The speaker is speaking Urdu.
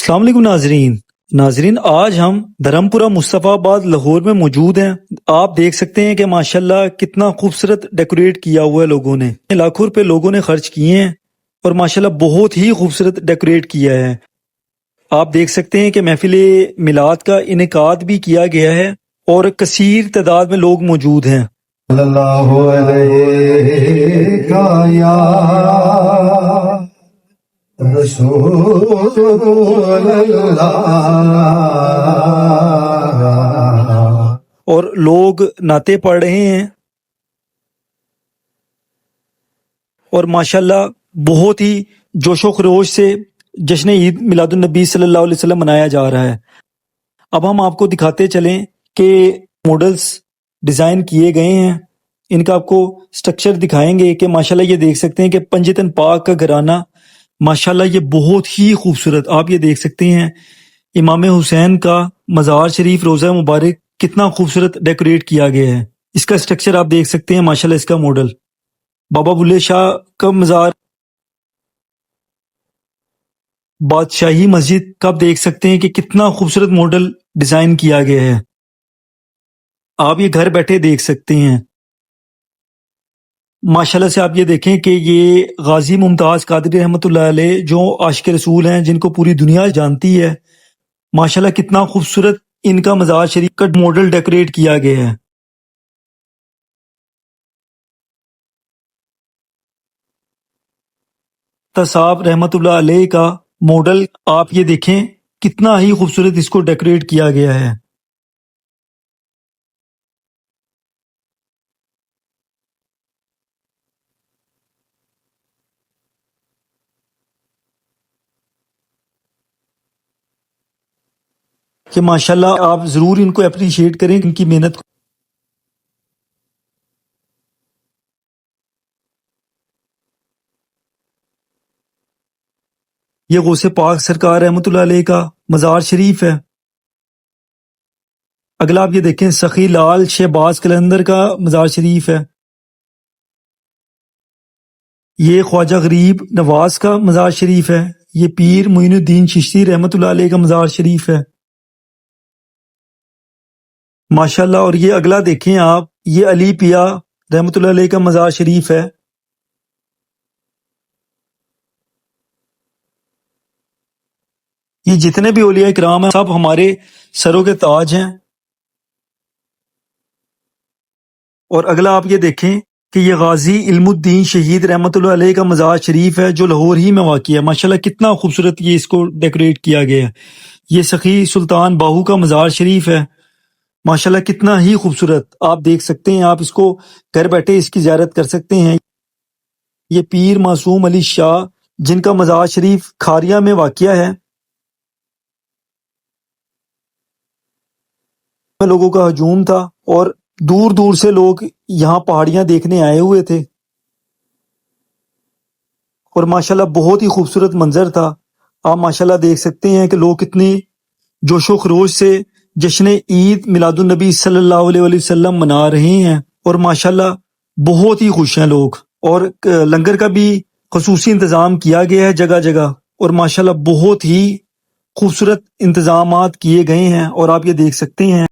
السلام علیکم ناظرین آج ہم دھرمپورہ مصطفیٰ آباد لاہور میں موجود ہیں۔ آپ دیکھ سکتے ہیں کہ ماشاءاللہ کتنا خوبصورت ڈیکوریٹ کیا ہوا ہے، لوگوں نے لاکھوں روپے لوگوں نے خرچ کیے ہیں اور ماشاءاللہ بہت ہی خوبصورت ڈیکوریٹ کیا ہے۔ آپ دیکھ سکتے ہیں کہ محفل میلاد کا انعقاد بھی کیا گیا ہے اور کثیر تعداد میں لوگ موجود ہیں۔ صلی اللہ علیہ یا رسول اللہ، اور لوگ نعتیں پڑھ رہے ہیں اور ماشاءاللہ بہت ہی جوش و خروش سے جشن عید میلاد النبی صلی اللہ علیہ وسلم منایا جا رہا ہے۔ اب ہم آپ کو دکھاتے چلیں کہ ماڈلز ڈیزائن کیے گئے ہیں، ان کا آپ کو سٹرکچر دکھائیں گے کہ ماشاءاللہ یہ دیکھ سکتے ہیں کہ پنجتن پاک کا گھرانہ ماشاءاللہ یہ بہت ہی خوبصورت، آپ یہ دیکھ سکتے ہیں امام حسین کا مزار شریف روضہ مبارک کتنا خوبصورت ڈیکوریٹ کیا گیا ہے۔ اس کا سٹرکچر آپ دیکھ سکتے ہیں ماشاءاللہ، اس کا ماڈل بابا بلے شاہ کا مزار، بادشاہی مسجد کا آپ دیکھ سکتے ہیں کہ کتنا خوبصورت ماڈل ڈیزائن کیا گیا ہے، آپ یہ گھر بیٹھے دیکھ سکتے ہیں۔ ماشاءاللہ سے آپ یہ دیکھیں کہ یہ غازی ممتاز قادری رحمۃ اللہ علیہ جو عاشق رسول ہیں، جن کو پوری دنیا جانتی ہے، ماشاءاللہ کتنا خوبصورت ان کا مزار شریف کا ماڈل ڈیکوریٹ کیا گیا ہے۔ صاحب رحمۃ اللہ علیہ کا ماڈل آپ یہ دیکھیں کتنا ہی خوبصورت اس کو ڈیکوریٹ کیا گیا ہے۔ کہ ماشاءاللہ آپ ضرور ان کو اپریشیٹ کریں، ان کی محنت کو۔ یہ غوث پاک سرکار رحمۃ اللہ علیہ کا مزار شریف ہے۔ اگلا آپ یہ دیکھیں سخی لال شہباز قلندر کا مزار شریف ہے۔ یہ خواجہ غریب نواز کا مزار شریف ہے۔ یہ پیر معین الدین چشتی رحمۃ اللہ علیہ کا مزار شریف ہے ماشاءاللہ۔ اور یہ اگلا دیکھیں آپ، یہ علی پیا رحمۃ اللہ علیہ کا مزار شریف ہے۔ یہ جتنے بھی اولیاء کرام ہیں سب ہمارے سروں کے تاج ہیں۔ اور اگلا آپ یہ دیکھیں کہ یہ غازی علم الدین شہید رحمۃ اللہ علیہ کا مزار شریف ہے جو لاہور ہی میں واقع ہے۔ ماشاءاللہ کتنا خوبصورت یہ اس کو ڈیکوریٹ کیا گیا ہے۔ یہ سخی سلطان باہو کا مزار شریف ہے، ماشاءاللہ کتنا ہی خوبصورت، آپ دیکھ سکتے ہیں، آپ اس کو گھر بیٹھے اس کی زیارت کر سکتے ہیں۔ یہ پیر معصوم علی شاہ جن کا مزار شریف کھاریا میں واقع ہے، لوگوں کا ہجوم تھا اور دور دور سے لوگ یہاں پہاڑیاں دیکھنے آئے ہوئے تھے اور ماشاءاللہ بہت ہی خوبصورت منظر تھا۔ آپ ماشاءاللہ دیکھ سکتے ہیں کہ لوگ کتنی جوش و خروش سے جشن عید میلاد النبی صلی اللہ علیہ وسلم منا رہے ہیں اور ماشاءاللہ بہت ہی خوش ہیں لوگ۔ اور لنگر کا بھی خصوصی انتظام کیا گیا ہے جگہ جگہ، اور ماشاءاللہ بہت ہی خوبصورت انتظامات کیے گئے ہیں، اور آپ یہ دیکھ سکتے ہیں